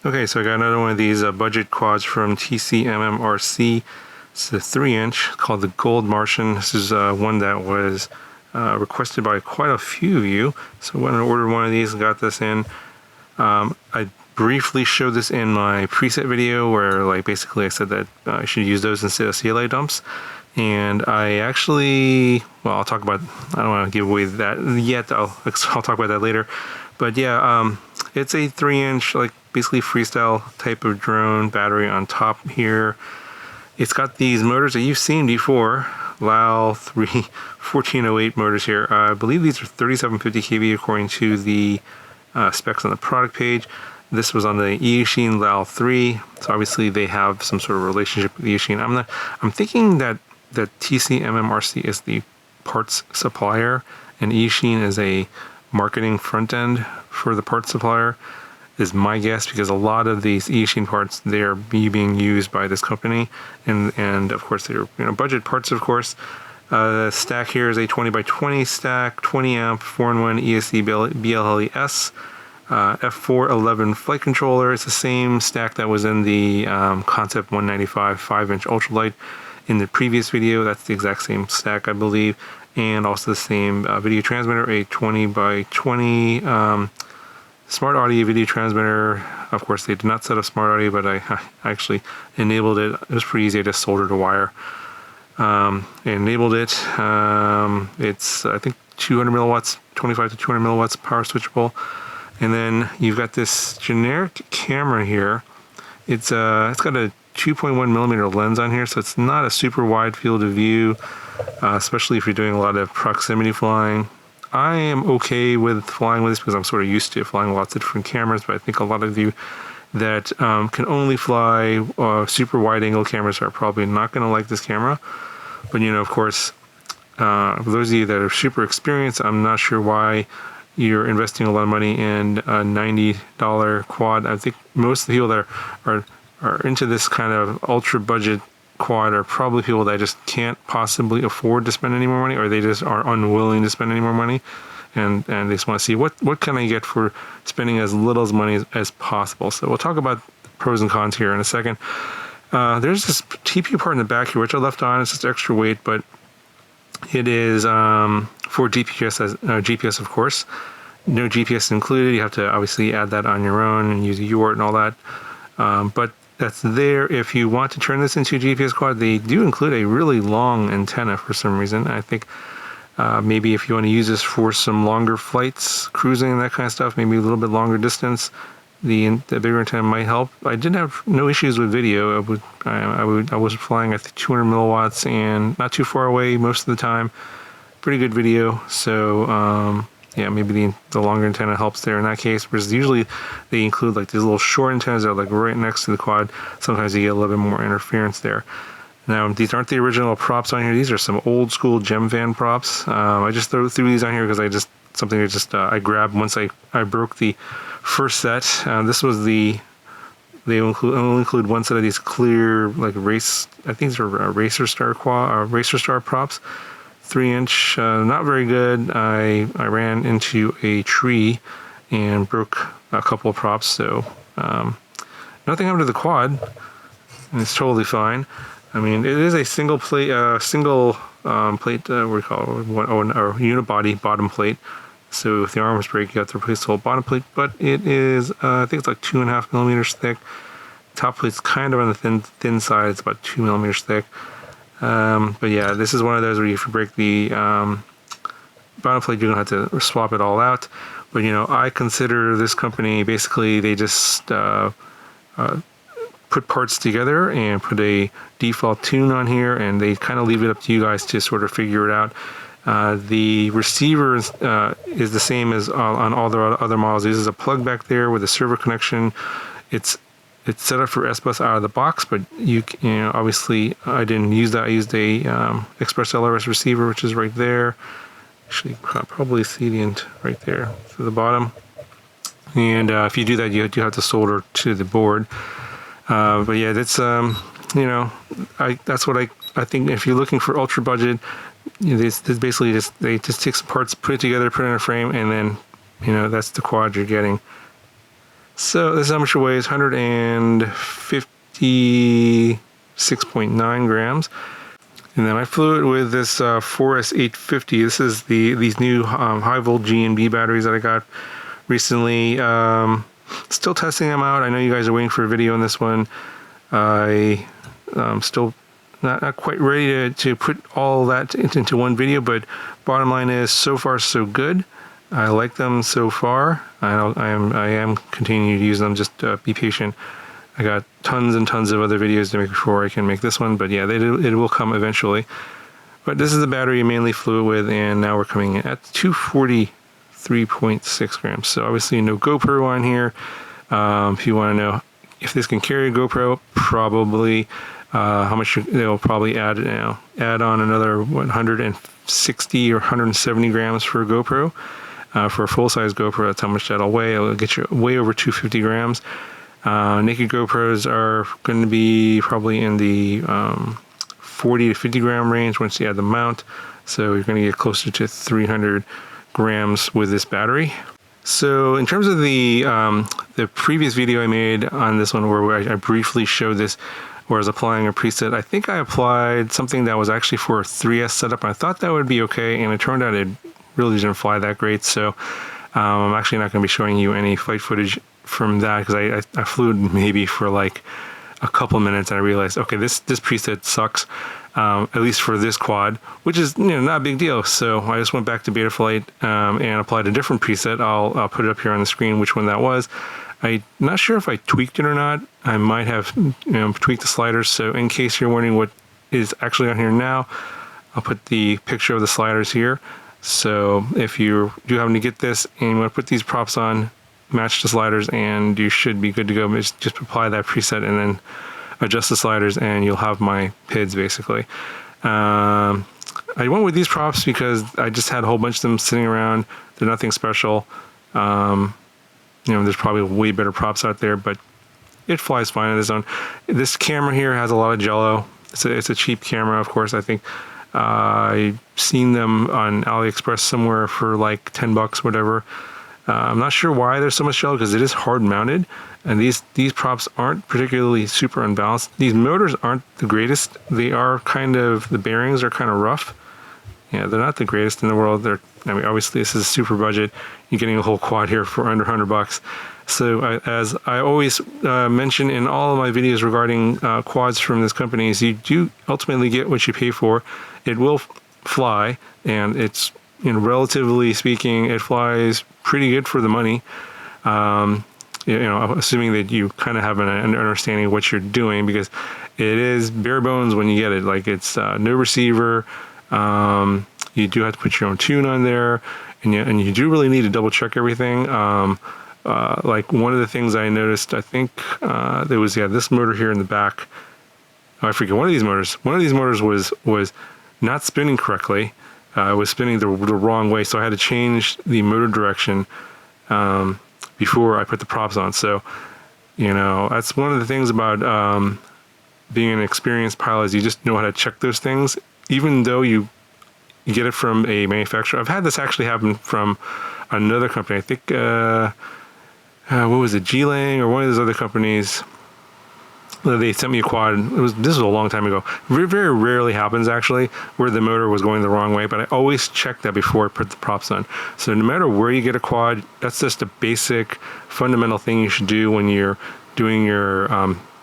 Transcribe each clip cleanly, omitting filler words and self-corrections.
Okay, so I got another one of these budget quads from TCMMRC. It's a 3-inch called the Gold Martian. This is one that was requested by quite a few of you. So I went and ordered one of these and got this in. I briefly showed this in my preset video where basically I said that I should use those instead of CLA dumps. And I actually, well, I'll talk about, I don't want to give away that yet. I'll talk about that later. But yeah, it's a 3-inch, basically freestyle type of drone battery on top here. It's got these motors that you've seen before, LAL 3 1408 motors here. I believe these are 3750 kV according to the specs on the product page. This was on the Eachine LAL 3, so obviously they have some sort of relationship with Eachine. I'm thinking that TCMMRC is the parts supplier and Eachine is a marketing front end for the parts supplier, is my guess, because a lot of these Eachine parts, they're being used by this company, and of course they're budget parts, of course. The stack here is a 20x20 stack, 20 amp 4-in-1 ESC BLLES, F411 flight controller. It's the same stack that was in the Concept 195 5-inch ultralight in the previous video. That's the exact same stack, I believe, and also the same video transmitter, a 20x20 smart audio video transmitter. Of course, they did not set up smart audio, but I actually enabled it. It was pretty easy. I just soldered a wire. Enabled it. It's, I think, 200 milliwatts, 25 to 200 milliwatts power switchable. And then you've got this generic camera here. It's got a 2.1 millimeter lens on here, so it's not a super wide field of view, especially if you're doing a lot of proximity flying. I am okay with flying with this because I'm sort of used to flying lots of different cameras, but I think a lot of you that can only fly super wide angle cameras are probably not going to like this camera. But of course, for those of you that are super experienced, I'm not sure why you're investing a lot of money in a $90 quad. I think most of the people that are into this kind of ultra budget quad are probably people that just can't possibly afford to spend any more money, or they just are unwilling to spend any more money, and they just want to see what can I get for spending as little money as possible. So we'll talk about pros and cons here in a second. There's this TPU part in the back here which I left on. It's just extra weight, but it is for GPS, of course. No GPS included. You have to obviously add that on your own and use a UART and all that, but that's there. If you want to turn this into a GPS quad, they do include a really long antenna for some reason. I think maybe if you want to use this for some longer flights, cruising and that kind of stuff, maybe a little bit longer distance, the bigger antenna might help. I did have no issues with video. I was flying at 200 milliwatts and not too far away most of the time. Pretty good video. So yeah, maybe the longer antenna helps there in that case, because usually they include these little short antennas that are right next to the quad. Sometimes you get a little bit more interference there. Now, these aren't the original props on here. These are some old school gem fan props. I just threw these on here because I grabbed once I broke the first set. This was they only include one set of these clear race. I think these are Racer Star props. 3-inch, not very good. I ran into a tree and broke a couple of props, so nothing happened to the quad, and it's totally fine. I mean, it is a single plate, what do you call it, or unibody bottom plate. So if the arms break, you have to replace the whole bottom plate, but it is, I think it's 2.5 millimeters thick. Top plate's kind of on the thin side. It's about 2 millimeters thick. But yeah, this is one of those where if you break the bottom plate, you're gonna have to swap it all out. But I consider this company, basically they just put parts together and put a default tune on here, and they kind of leave it up to you guys to sort of figure it out. The receiver is the same as on all the other models. This is a plug back there with a server connection. It's set up for S-Bus out of the box, but you know, obviously I didn't use that. I used a Express LRS receiver, which is right there. Actually, you can probably see the end right there to the bottom. And if you do that, you do have to solder to the board. But yeah, that's that's what I think. If you're looking for ultra budget, this basically they just take some parts, put it together, put it in a frame, and then that's the quad you're getting. So this is how much it weighs, 156.9 grams. And then I flew it with this 4S850. This is these new high volt G&B batteries that I got recently. Still testing them out. I know you guys are waiting for a video on this one. Still not quite ready to put all that into one video, but bottom line is, so far so good. I like them so far. I am continuing to use them. Just be patient. I got tons and tons of other videos to make before I can make this one, but yeah, it will come eventually. But this is the battery I mainly flew with, and now we're coming in at 243.6 grams. So obviously no GoPro on here. If you want to know if this can carry a GoPro, probably how much they'll probably add on another 160 or 170 grams for a GoPro. For a full-size GoPro, that's how much that'll weigh. It'll get you way over 250 grams. Naked GoPros are going to be probably in the 40 to 50 gram range once you add the mount. So you're going to get closer to 300 grams with this battery. So in terms of the previous video I made on this one, where I briefly showed this, where I was applying a preset, I think I applied something that was actually for a 3S setup. And I thought that would be okay, and it turned out it really didn't fly that great. So I'm actually not going to be showing you any flight footage from that, because I flew maybe for like a couple minutes and I realized, okay, this preset sucks, at least for this quad, which is not a big deal. So I just went back to Betaflight and applied a different preset. I'll put it up here on the screen which one that was. I'm not sure if I tweaked it or not. I might have tweaked the sliders. So in case you're wondering what is actually on here now, I'll put the picture of the sliders here. So if you do happen to get this and you want to put these props on, match the sliders, and you should be good to go. Just apply that preset and then adjust the sliders, and you'll have my PIDs basically. I went with these props because I just had a whole bunch of them sitting around. They're nothing special. There's probably way better props out there, but it flies fine on its own. This camera here has a lot of jello. It's a cheap camera, of course. I think I've seen them on AliExpress somewhere for like 10 bucks, whatever. I'm not sure why there's so much jello, because it is hard mounted, and these props aren't particularly super unbalanced. These motors aren't the greatest. They are the bearings are kind of rough. Yeah, they're not the greatest in the world. Obviously this is super budget. You're getting a whole quad here for under 100 bucks. So as I always mention in all of my videos regarding quads from this company, is you do ultimately get what you pay for. It will fly, and it's, relatively speaking, it flies pretty good for the money. Assuming that you kind of have an understanding of what you're doing, because it is bare bones when you get it. Like, it's no receiver. You do have to put your own tune on there, and you do really need to double check everything. Like, one of the things I noticed, I think there was this motor here in the back. Oh, I forget, one of these motors was not spinning correctly. It was spinning the wrong way, so I had to change the motor direction before I put the props on. So, that's one of the things about being an experienced pilot, is you just know how to check those things, even though you get it from a manufacturer. I've had this actually happen from another company. I think, what was it, G-Lang or one of those other companies. They sent me a quad. This was a long time ago. Very, very rarely happens, actually, where the motor was going the wrong way, but I always check that before I put the props on. So no matter where you get a quad, that's just a basic fundamental thing you should do when you're doing your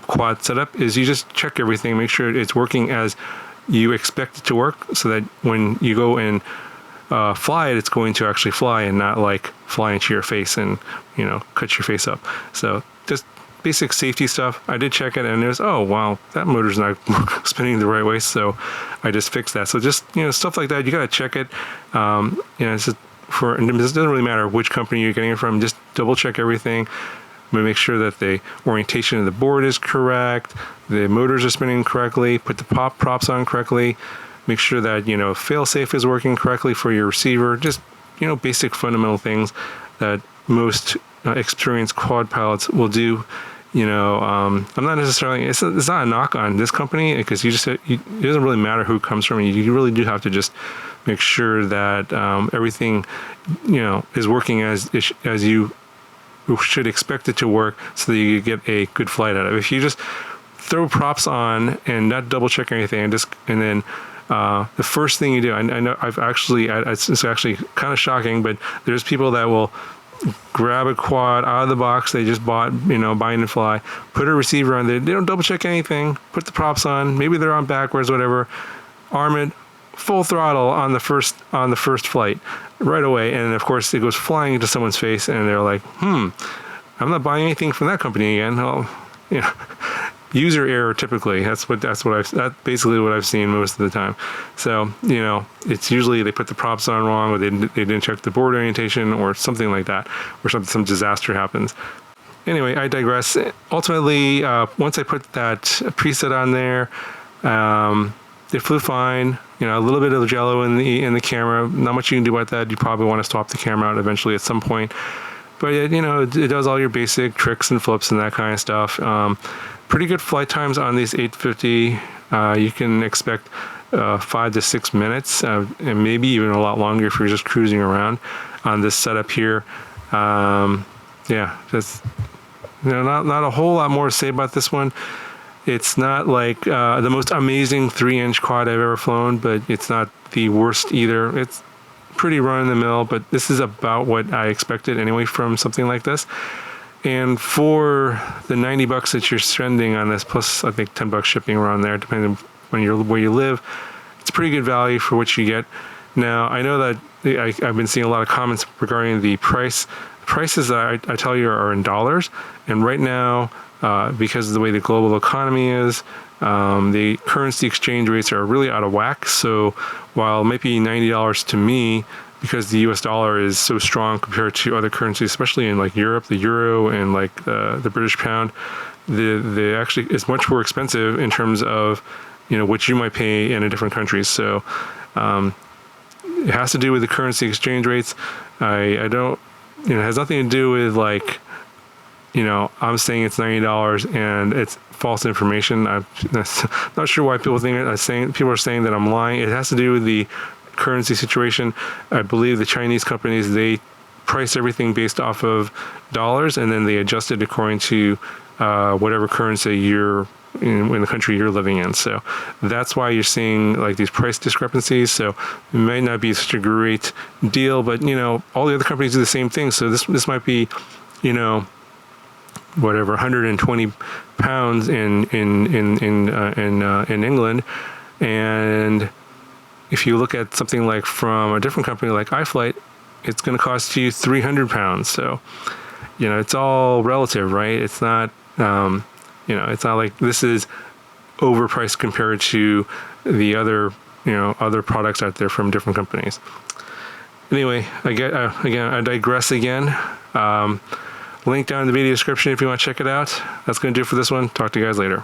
quad setup, is you just check everything, make sure it's working as you expect it to work, so that when you go and fly it, it's going to actually fly and not like fly into your face and cut your face up. So just basic safety stuff. I did check it, and there's, oh wow, that motor's not spinning the right way, so I just fixed that. So just stuff like that, you gotta check it. It's just it doesn't really matter which company you're getting it from. Just double check everything. Make sure that the orientation of the board is correct, the motors are spinning correctly, put the props on correctly, make sure that fail-safe is working correctly for your receiver. Just basic fundamental things that most experienced quad pilots will do. I'm not necessarily, it's not a knock on this company, because it doesn't really matter who it comes from. You really do have to just make sure that everything is working as you should expect it to work so that you get a good flight out of it. If you just throw props on and not double check anything, and then the first thing you do, I know it's actually kind of shocking, but there's people that will grab a quad out of the box they just bought, bind and fly, put a receiver on there, they don't double check anything, put the props on, maybe they're on backwards, whatever, arm it, full throttle on the first flight right away, and of course it goes flying into someone's face, and they're like, I'm not buying anything from that company again. Well, user error typically. That's basically what I've seen most of the time. So, it's usually they put the props on wrong, or they didn't check the board orientation, or something like that, or some disaster happens. Anyway, I digress. Ultimately, once I put that preset on there, it flew fine. A little bit of jello in the camera. Not much you can do about that. You probably want to swap the camera out eventually at some point. But it does all your basic tricks and flips and that kind of stuff. Pretty good flight times on these 850. You can expect 5 to 6 minutes, and maybe even a lot longer if you're just cruising around on this setup here. Just not a whole lot more to say about this one. It's not like the most amazing 3-inch quad I've ever flown, but it's not the worst either. It's pretty run-of-the-mill, but this is about what I expected anyway from something like this. And for the $90 that you're spending on this, plus I think $10 shipping around there, depending on where you live, it's pretty good value for what you get. Now, I know that I've been seeing a lot of comments regarding the price. Prices that I tell you are in dollars, and right now, because of the way the global economy is, the currency exchange rates are really out of whack. So while it might be $90 to me, because the US dollar is so strong compared to other currencies, especially in like Europe, the euro, and like the British pound, the actually is much more expensive in terms of what you might pay in a different countries. So it has to do with the currency exchange rates. I don't, it has nothing to do with like, I'm saying it's $90 and it's false information. I'm not sure why people think it. People are saying that I'm lying. It has to do with the currency situation. I believe the Chinese companies, they price everything based off of dollars, and then they adjust it according to whatever currency you're in the country you're living in. So that's why you're seeing like these price discrepancies. So it might not be such a great deal, but all the other companies do the same thing. So this might be, whatever, 120 pounds in England, and if you look at something like from a different company like iFlight, it's going to cost you 300 pounds. So, it's all relative, right? It's not, it's not like this is overpriced compared to the other, other products out there from different companies. Anyway, I digress again. Link down in the video description if you want to check it out. That's going to do it for this one. Talk to you guys later.